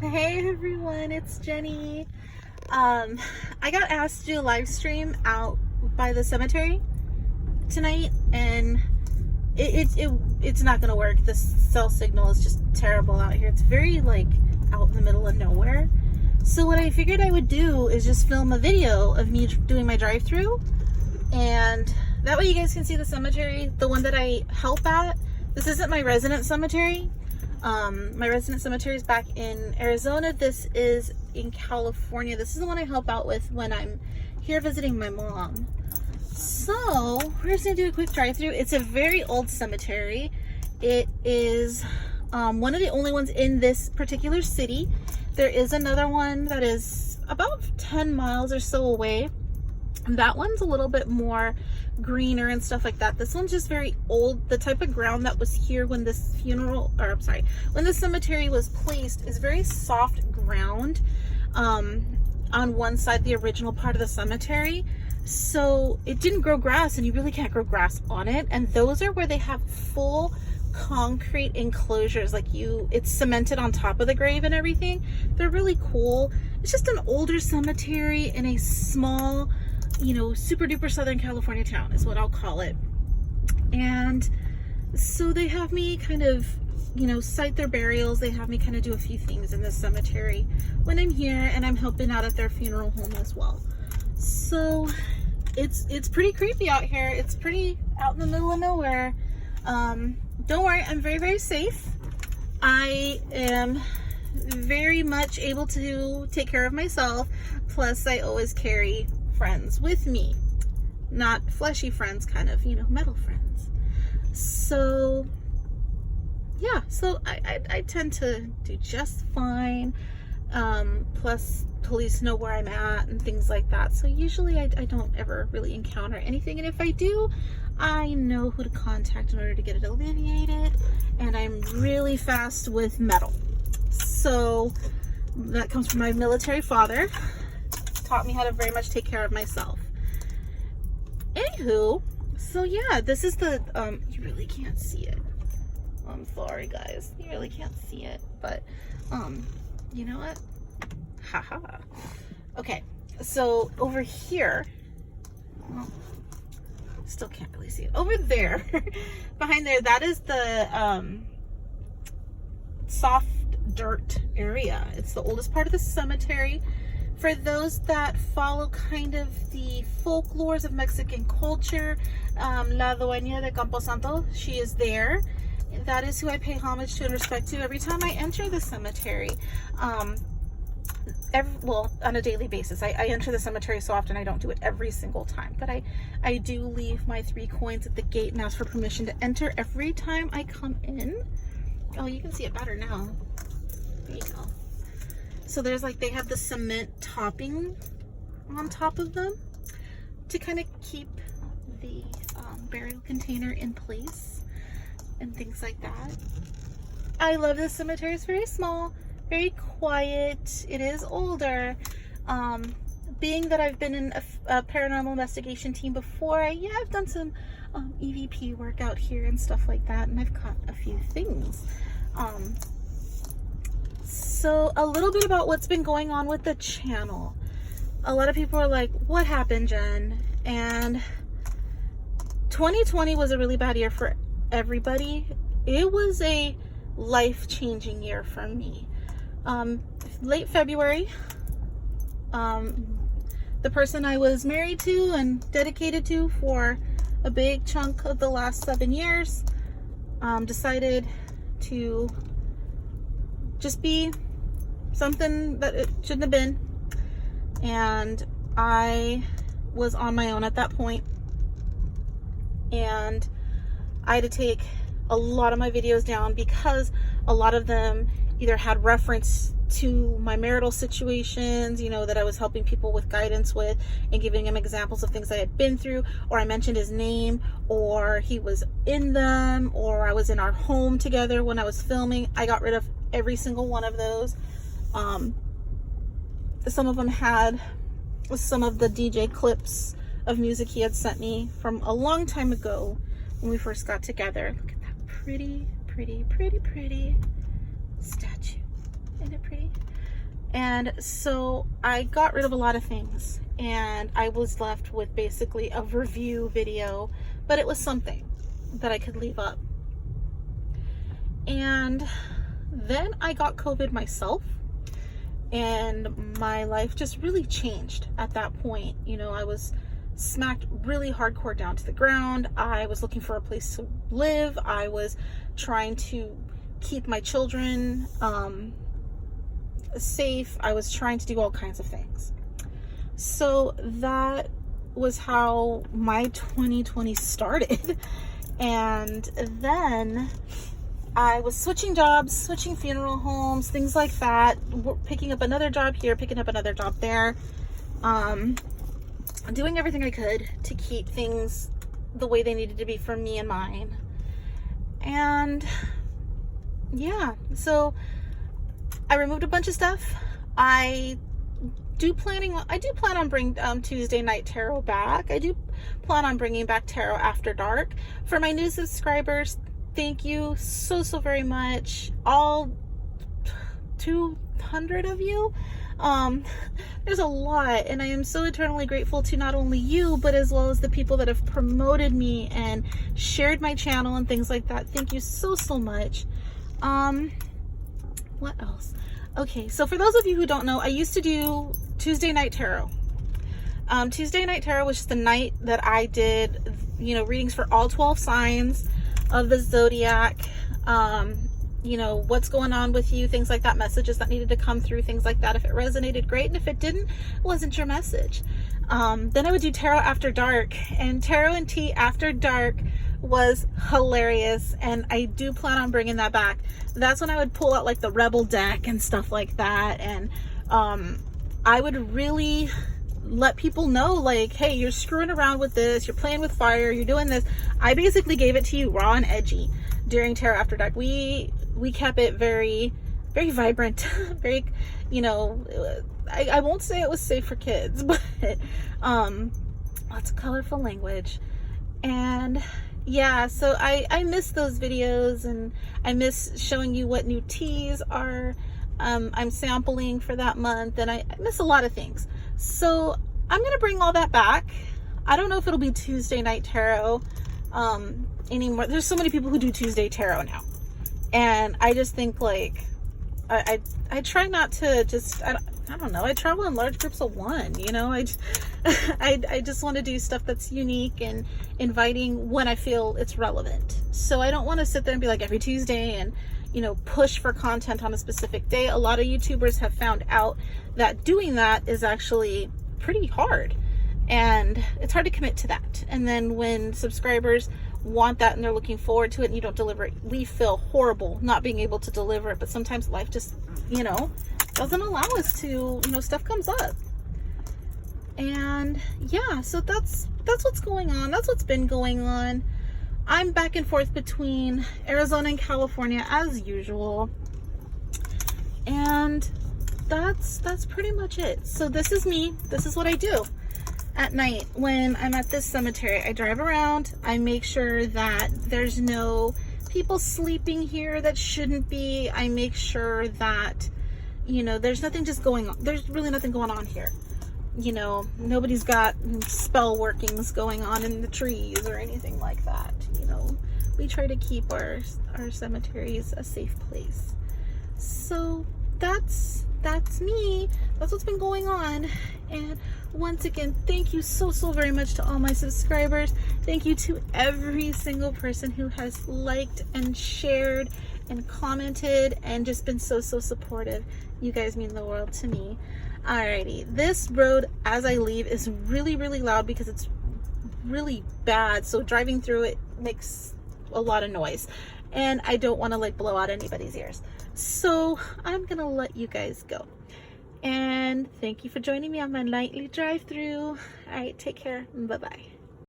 Hey everyone, it's Jenny. I got asked to do a live stream out by the cemetery tonight, and it's not gonna work. The cell signal is just terrible out here. It's very out in the middle of nowhere. So what I figured I would do is just film a video of me doing my drive-through, and that way you guys can see the cemetery, the one that I help at. This isn't my resident cemetery. My resident cemetery is back in Arizona. This is in California. This is the one I help out with when I'm here visiting my mom. So we're just gonna do a quick drive-through. It's a very old cemetery. It is one of the only ones in this particular city. There is another one that is about 10 miles or so away. That one's a little bit more greener and stuff like that. This one's just very old. The type of ground that was here when this when the cemetery was placed is very soft ground on one side, the original part of the cemetery. So it didn't grow grass, and you really can't grow grass on it. And those are where they have full concrete enclosures, it's cemented on top of the grave and everything. They're really cool. It's just an older cemetery in a small, super duper Southern California town is what I'll call it. And so they have me kind of, site their burials. They have me kind of do a few things in this cemetery when I'm here, and I'm helping out at their funeral home as well. So it's pretty creepy out here. It's pretty out in the middle of nowhere. Don't worry, I'm very, very safe. I am very much able to take care of myself. Plus, I always carry friends with me. Not fleshy friends, kind of, metal friends. So, yeah, so I tend to do just fine. Plus, police know where I'm at and things like that. So usually I don't ever really encounter anything. And if I do, I know who to contact in order to get it alleviated. And I'm really fast with metal. So that comes from my military father. Taught me how to very much take care of myself. Anywho, so yeah, this is the, you really can't see it. I'm sorry guys, you really can't see it, but, you know what? Haha. Okay, so over here, well, still can't really see it. Over there, behind there, that is the soft dirt area. It's the oldest part of the cemetery. For those that follow kind of the folklores of Mexican culture, La Dueña de Camposanto, she is there. That is who I pay homage to and respect to every time I enter the cemetery. On a daily basis. I enter the cemetery so often I don't do it every single time, but I do leave my 3 coins at the gate and ask for permission to enter every time I come in. Oh, you can see it better now. There you go. So there's they have the cement topping on top of them to kind of keep the burial container in place and things like that. I love this cemetery. It's very small, very quiet. It is older. Being that I've been in a paranormal investigation team before, I've done some EVP work out here and stuff like that, and I've caught a few things. So a little bit about what's been going on with the channel. A lot of people are like, what happened, Jen? And 2020 was a really bad year for everybody. It was a life-changing year for me. Late February, the person I was married to and dedicated to for a big chunk of the last 7 years decided to just be something that it shouldn't have been. And I was on my own at that point, and I had to take a lot of my videos down because a lot of them either had reference to my marital situations, that I was helping people with guidance with and giving them examples of things I had been through, or I mentioned his name, or he was in them, or I was in our home together when I was filming. I got rid of every single one of those. Some of them had some of the DJ clips of music he had sent me from a long time ago when we first got together. Look at that pretty statue. Isn't it pretty? And so I got rid of a lot of things, and I was left with basically a review video, but it was something that I could leave up. And then I got COVID myself, and my life just really changed at that point. You know, I was smacked really hardcore down to the ground. I was looking for a place to live. I was trying to keep my children safe. I was trying to do all kinds of things. So that was how my 2020 started. And then I was switching jobs, switching funeral homes, things like that, picking up another job here, picking up another job there, doing everything I could to keep things the way they needed to be for me and mine. And yeah, so I removed a bunch of stuff. I do plan on bringing Tuesday Night Tarot back. I do plan on bringing back Tarot After Dark. For my new subscribers, thank you so very much, all 200 of you. There's a lot, and I am so eternally grateful to not only you, but as well as the people that have promoted me and shared my channel and things like that. Thank you so much. What else? Okay, so for those of you who don't know, I used to do Tuesday Night Tarot. Tuesday Night Tarot was just the night that I did, you know, readings for all 12 signs of the zodiac, you know, what's going on with you, things like that, messages that needed to come through, things like that. If it resonated, great, and if it didn't, it wasn't your message. Then I would do Tarot After Dark, and Tarot and Tea After Dark was hilarious, and I do plan on bringing that back. That's when I would pull out like the Rebel deck and stuff like that, and I would really let people know, like, hey, you're screwing around with this, you're playing with fire, you're doing this. I basically gave it to you raw and edgy during Tarot After Dark. We kept it very vibrant, very, you know, I won't say it was safe for kids, but lots of colorful language. And yeah, so I miss those videos, and I miss showing you what new teas are I'm sampling for that month, and I miss a lot of things. So I'm gonna bring all that back. I don't know if it'll be Tuesday Night Tarot anymore. There's so many people who do Tuesday Tarot now, and I just think, like, I try not to just, I don't know, I travel in large groups of one, you know. I just want to do stuff that's unique and inviting when I feel it's relevant. So I don't want to sit there and be like every Tuesday and, you know, push for content on a specific day. A lot of YouTubers have found out that doing that is actually pretty hard, and it's hard to commit to that. And then when subscribers want that and they're looking forward to it and you don't deliver it, we feel horrible not being able to deliver it. But sometimes life just, you know, doesn't allow us to, you know, stuff comes up. And yeah, so that's what's going on. That's what's been going on. I'm back and forth between Arizona and California as usual, and that's pretty much it. So this is me. This is what I do at night when I'm at this cemetery. I drive around. I make sure that there's no people sleeping here that shouldn't be. I make sure that, you know, there's nothing just going on. There's really nothing going on here. You know, nobody's got spell workings going on in the trees or anything like that. You know, we try to keep our cemeteries a safe place. So that's me. That's what's been going on. And once again, thank you so very much to all my subscribers. Thank you to every single person who has liked and shared and commented and just been so supportive. You guys mean the world to me. Alrighty, this road as I leave is really loud because it's really bad, so driving through it makes a lot of noise, and I don't want to like blow out anybody's ears. So I'm gonna let you guys go, and thank you for joining me on my nightly drive through. Alright, take care. Bye bye.